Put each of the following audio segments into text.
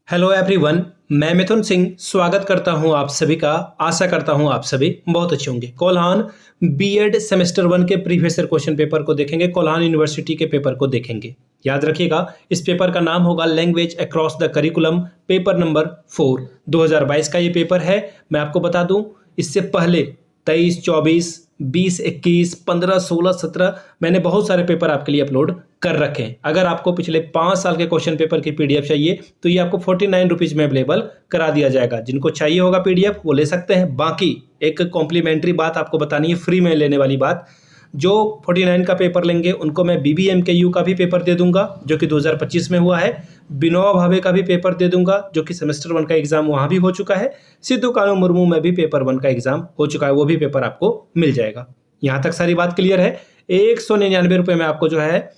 Hello everyone, मैं मिथुन सिंह स्वागत करता हूं आप सभी का। आशा करता हूं आप सभी बहुत अच्छे होंगे। कोल्हान बीएड सेमेस्टर 1 के प्रीवियस ईयर क्वेश्चन पेपर को देखेंगे, कोल्हान यूनिवर्सिटी के पेपर को देखेंगे। याद रखिएगा, इस पेपर का नाम होगा language across the curriculum, paper number 4 2022 का ये पेपर है। मैं आपको बता दूं, इससे पहले 23, 24, 20, 21, 15, 16, 17 मैंने बहुत सारे पेपर आपके लिए अपलोड कर रखे हैं। अगर आपको पिछले 5 साल के क्वेश्चन पेपर की पीडीएफ चाहिए तो ये आपको 49 रुपीज़ में अवेलेबल करा दिया जाएगा। जिनको चाहिए होगा पीडीएफ वो ले सकते हैं। बाकी एक कॉम्प्लीमेंट्री बात आपको बतानी है, फ्री में लेने वाली बात। जो 49 का पेपर लेंगे उनको मैं बीबीएमकेयू का भी पेपर दे दूंगा जो कि 2025 में हुआ है। विनोबा भावे का भी पेपर दे दूंगा जो कि सेमेस्टर 1 का एग्जाम वहाँ भी हो चुका है। सिद्धू कानू मुर्मू में भी पेपर 1 का एग्जाम हो चुका है, वो भी पेपर आपको मिल जाएगा। यहाँ तक सारी बात क्लियर है। 199 रुपये में आपको जो है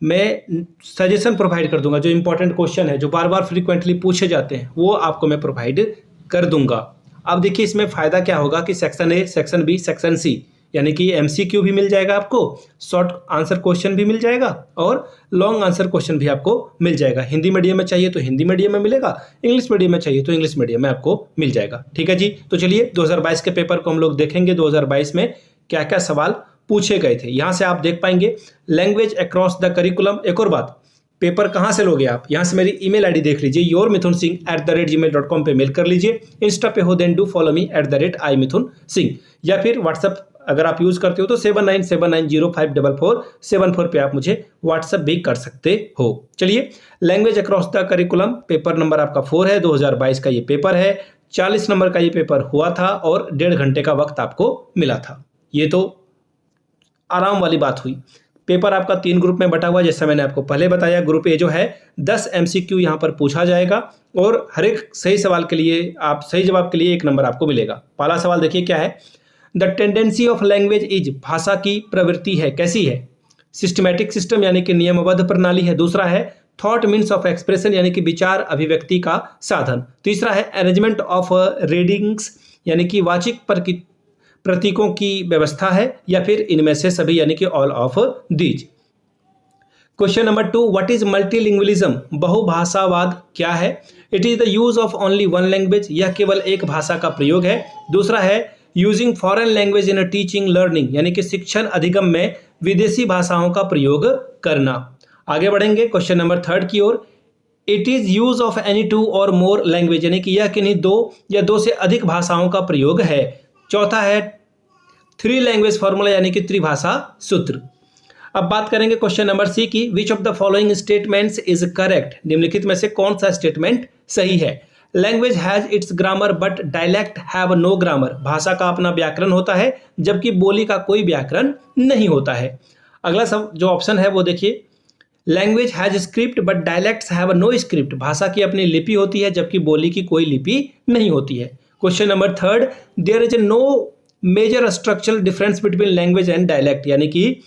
मैं सजेशन प्रोवाइड कर दूंगा। जो इंपॉर्टेंट क्वेश्चन है, जो बार बार फ्रीक्वेंटली पूछे जाते हैं, वो आपको मैं प्रोवाइड कर दूंगा। अब देखिए, इसमें फ़ायदा क्या होगा कि section A, section B, section C यानी कि एमसीक्यू भी मिल जाएगा आपको, शॉर्ट आंसर क्वेश्चन भी मिल जाएगा और लॉन्ग आंसर क्वेश्चन भी आपको मिल जाएगा। हिंदी मीडियम में चाहिए तो हिंदी मीडियम में मिलेगा, इंग्लिश मीडियम में चाहिए तो इंग्लिश मीडियम में आपको मिल जाएगा। ठीक है जी, तो चलिए 2022 के पेपर को हम लोग देखेंगे। 2022 में क्या क्या सवाल पूछे गए थे यहाँ से आप देख पाएंगे। Language across the curriculum. एक और बात, पेपर कहाँ से लोगे आप? यहाँ से मेरी ईमेल आईडी देख लीजिए, yourmithunsingh@gmail.com पे मेल कर लीजिए। इंस्टा पे हो then do follow me @imithunsingh, या फिर व्हाट्सअप अगर आप यूज करते हो तो 7979054474 पे आप मुझे व्हाट्सअप भी कर सकते हो। चलिए, language across the curriculum paper number आपका 4 है। 2022 का ये पेपर है। 40 नंबर का ये पेपर हुआ था और 1.5 घंटे का वक्त आपको मिला था। ये तो आराम वाली बात हुई। पेपर आपका 3 ग्रुप में बटा हुआ, जैसा मैंने आपको पहले बताया। ग्रुप ए जो है 10 एमसीक्यू यहाँ पर पूछा जाएगा और हर एक सही सवाल के लिए सही जवाब के लिए 1 नंबर आपको मिलेगा। पहला सवाल देखिए क्या है। The tendency of language is, भाषा की प्रवृत्ति है, कैसी है? सिस्टमैटिक सिस्टम यानी कि नियमबद्ध प्रणाली है। दूसरा है थॉट मीन्स ऑफ एक्सप्रेशन यानी कि विचार अभिव्यक्ति का साधन। तीसरा है अरेंजमेंट ऑफ रीडिंग्स यानी कि वाचिक प्रतीकों की व्यवस्था है, या फिर इनमें से सभी यानी कि all of these. Question number 2, what is multilingualism? बहुभाषावाद क्या है? It is the use of only one language, यह केवल एक भाषा का प्रयोग है। दूसरा है using foreign language in teaching learning यानी कि शिक्षण अधिगम में विदेशी भाषाओं का प्रयोग करना। आगे बढ़ेंगे क्वेश्चन नंबर 3 की ओर। It is use of any 2 और मोर लैंग्वेज यानी कि यह किन्हीं 2 या 2 से अधिक भाषाओं का प्रयोग है। चौथा है 3 लैंग्वेज फॉर्मूला यानी कि त्रिभाषा सूत्र। अब बात करेंगे क्वेश्चन नंबर सी की। Which of the following statements is correct? निम्नलिखित में से कौन सा स्टेटमेंट सही है? Language has its grammar but dialect have no grammar. भाषा का अपना व्याकरण होता है जबकि बोली का कोई व्याकरण नहीं होता है। अगला सब जो ऑप्शन है वो देखिए। Language has script but dialects have no script. भाषा की अपनी लिपि होती है जबकि बोली की कोई लिपि नहीं होती है। Question number 3, there is no major structural difference between language and dialect यानी कि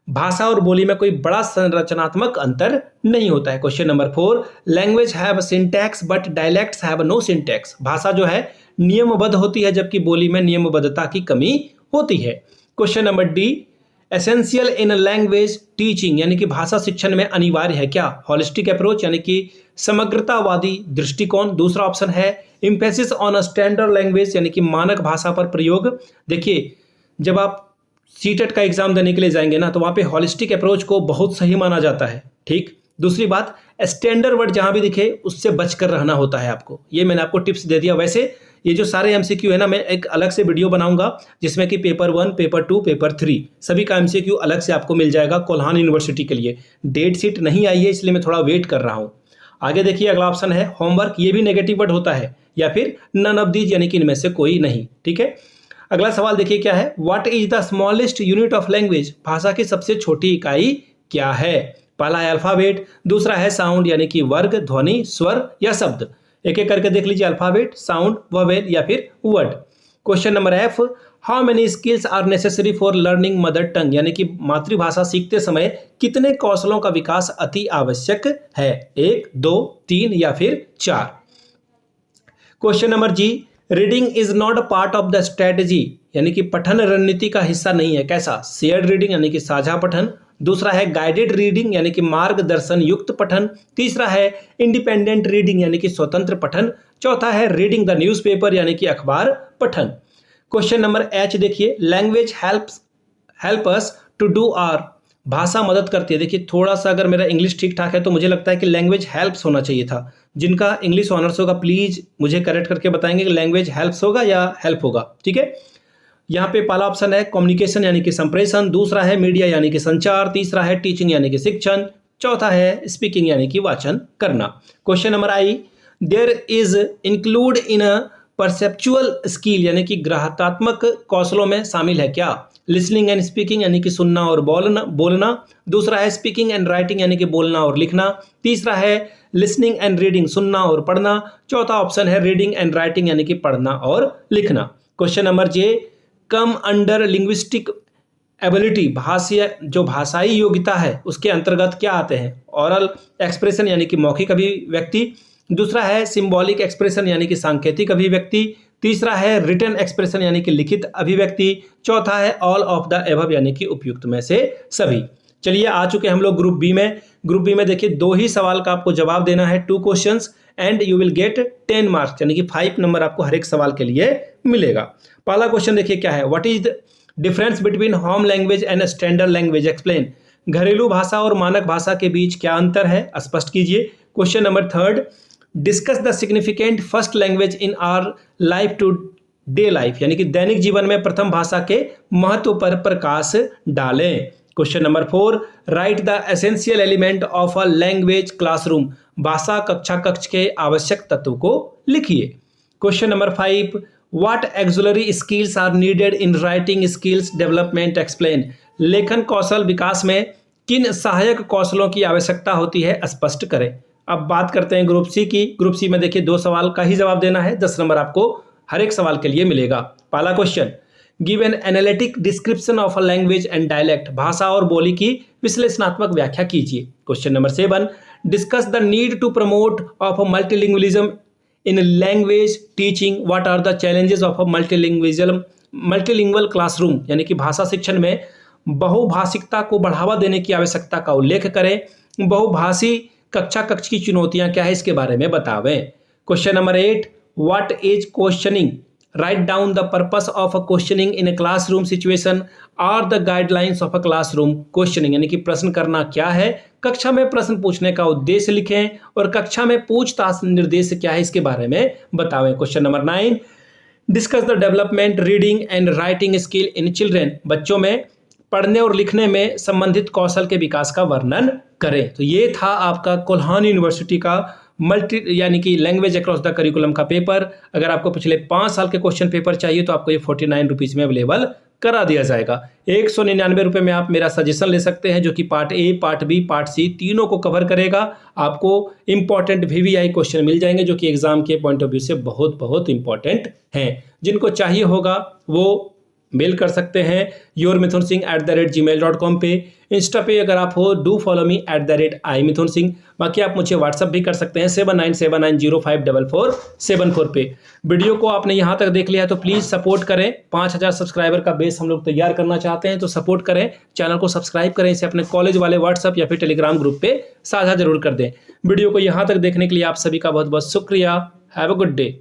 भाषा और बोली में कोई बड़ा संरचनात्मक अंतर नहीं होता है। Question number 4, language have syntax but dialects have no syntax. भाषा जो है नियमबद्ध होती है जबकि बोली में नियमबद्धता की कमी होती है। क्वेश्चन नंबर डी, एसेंशियल इन लैंग्वेज टीचिंग यानी कि भाषा शिक्षण में अनिवार्य है क्या? हॉलिस्टिक अप्रोच यानी कि समग्रतावादी दृष्टिकोण। दूसरा ऑप्शन है emphasis on a standard language यानी कि मानक भाषा पर प्रयोग। देखिए, जब आप सीटेट का एग्जाम देने के लिए जाएंगे ना तो वहाँ पे हॉलिस्टिक अप्रोच को बहुत सही माना जाता है। ठीक। दूसरी बात, स्टैंडर्ड वर्ड जहाँ भी दिखे उससे बचकर रहना होता है आपको। ये मैंने आपको टिप्स दे दिया। वैसे ये जो सारे एमसीक्यू है ना, मैं एक अलग से वीडियो बनाऊंगा जिसमें कि पेपर 1, पेपर 2, पेपर 3 सभी का एमसीक्यू अलग से आपको मिल जाएगा कोल्हान यूनिवर्सिटी के लिए। डेट शीट नहीं आई है इसलिए मैं थोड़ा वेट कर रहा हूँ। आगे देखिए, अगला ऑप्शन है होमवर्क। ये भी नेगेटिव वर्ड होता है, या फिर नन ऑफ दीज यानी कि इनमें से कोई नहीं। ठीक है। अगला सवाल देखिए क्या है। What is the smallest unit of language? भाषा की सबसे छोटी इकाई क्या है? पहला है अल्फाबेट, दूसरा है साउंड यानी कि वर्ग, ध्वनि, स्वर या शब्द। एक एक करके देख लीजिए, अल्फाबेट, साउंड, वोवेल या फिर word. Question number F, how many skills are necessary for learning mother tongue यानी कि मातृभाषा सीखते समय कितने कौशलों का विकास अति आवश्यक है? 1, 2, 3 या फिर 4। Question number G, reading is not a part of the strategy यानी कि पठन रणनीति का हिस्सा नहीं है। कैसा? शेयर्ड रीडिंग यानी कि साझा पठन, दूसरा है गाइडेड रीडिंग यानी कि मार्गदर्शन युक्त पठन, तीसरा है इंडिपेंडेंट रीडिंग यानी कि स्वतंत्र पठन, चौथा है रीडिंग द न्यूज़पेपर यानी कि अखबार पठन। क्वेश्चन नंबर एच देखिए, language help us to do are, भाषा मदद करती है। देखिए थोड़ा सा अगर मेरा इंग्लिश ठीक ठाक है तो मुझे लगता है कि लैंग्वेज हेल्प्स होना चाहिए था। जिनका इंग्लिश ऑनर्स होगा प्लीज मुझे करेक्ट करके बताएंगे कि लैंग्वेज हेल्प्स होगा या हेल्प होगा। ठीक है, यहाँ पे पहला ऑप्शन है कम्युनिकेशन यानी कि संप्रेषण, दूसरा है मीडिया यानी कि संचार, तीसरा है टीचिंग यानी कि शिक्षण, चौथा है स्पीकिंग यानी कि वाचन करना। Question number I, there is include in a perceptual skill यानी कि ग्राहकात्मक कौशलों में शामिल है क्या? लिसनिंग एंड स्पीकिंग यानी कि सुनना और बोलना, दूसरा है स्पीकिंग एंड राइटिंग यानी कि बोलना और लिखना, तीसरा है लिसनिंग एंड रीडिंग सुनना और पढ़ना, चौथा ऑप्शन है रीडिंग एंड राइटिंग यानी कि पढ़ना और लिखना। क्वेश्चन नंबर जे, कम अंडर लिंग्विस्टिक एबिलिटी, भाषाई योग्यता है उसके अंतर्गत क्या आते हैं? ऑरल एक्सप्रेशन यानी कि मौखिक अभिव्यक्ति, दूसरा है सिंबॉलिक एक्सप्रेशन यानी कि सांकेतिक अभिव्यक्ति, तीसरा है रिटन एक्सप्रेशन यानी कि लिखित अभिव्यक्ति, चौथा है ऑल ऑफ द एबव यानी कि उपयुक्त में से सभी। चलिए आ चुके हम लोग ग्रुप बी में। ग्रुप बी में देखिए 2 ही सवाल का आपको जवाब देना है, 2 questions and you will get 10 marks यानी कि 5 नंबर आपको हर एक सवाल के लिए मिलेगा। पहला क्वेश्चन देखिए क्या है, what is the difference between home language and standard language explain, घरेलू भाषा और मानक भाषा के बीच क्या अंतर है स्पष्ट कीजिए। Question number third, discuss the significant first language in our life to day life यानी कि दैनिक जीवन में प्रथम भाषा के महत्व पर प्रकाश डालें। Question number 4, write the essential element of a language classroom, भाषा कक्ष के आवश्यक तत्व को लिखिए। Question number 5, what auxiliary skills are needed in writing skills development explain, लेखन कौशल विकास में किन सहायक कौशलों की आवश्यकता होती है स्पष्ट करें। अब बात करते हैं ग्रुप सी की। ग्रुप सी में देखिए 2 सवाल का ही जवाब देना है, 10 नंबर आपको हर एक सवाल के लिए मिलेगा। पहला question, give an analytic description of a language and dialect, भाषा और बोली की विश्लेषणात्मक व्याख्या कीजिए। Question number 7, discuss the need to promote of multilingualism in language teaching, what are the challenges of multilingual classroom यानी कि भाषा शिक्षण में बहुभाषिकता को बढ़ावा देने की आवश्यकता का उल्लेख करें। बहुभाषी कक्ष की चुनौतियां क्या है इसके बारे में बतावें। Question number 8, what is questioning, write down the purpose of a questioning in a classroom situation are the guidelines of a classroom questioning यानी कि प्रश्न करना क्या है, कक्षा में प्रश्न पूछने का उद्देश्य लिखें और कक्षा में पूछताछ निर्देश क्या है इसके बारे में बतावें। Question number 9, discuss the development reading and writing skill in children, बच्चों में पढ़ने और लिखने में संबंधित कौशल के विकास का वर्णन करें। तो ये था आपका कोल्हान यूनिवर्सिटी का यानी कि लैंग्वेज अक्रॉस द करिकुलम का पेपर। अगर आपको पिछले 5 साल के क्वेश्चन पेपर चाहिए तो आपको ये 49 रुपीज़ में अवेलेबल करा दिया जाएगा। 199 रुपये में आप मेरा सजेशन ले सकते हैं जो कि part A, part B, part C तीनों को कवर करेगा। आपको इंपॉर्टेंट VVI क्वेश्चन मिल जाएंगे जो कि एग्जाम के पॉइंट ऑफ व्यू से बहुत बहुत इंपॉर्टेंट हैं। जिनको चाहिए होगा वो मेल कर सकते हैं yourmithunsingh@gmail.com पे। इंस्टा पे अगर आप हो डू फॉलो मी @imithunsingh। बाकी आप मुझे व्हाट्सअप भी कर सकते हैं 7979054474 पे। वीडियो को आपने यहाँ तक देख लिया है तो प्लीज़ सपोर्ट करें। 5000 सब्सक्राइबर का बेस हम लोग तैयार करना चाहते हैं तो सपोर्ट करें, चैनल को सब्सक्राइब करें, इसे अपने कॉलेज वाले व्हाट्सअप या फिर टेलीग्राम ग्रुप पे साझा जरूर कर दें। वीडियो को यहाँ तक देखने के लिए आप सभी का बहुत बहुत शुक्रिया। Have a good day.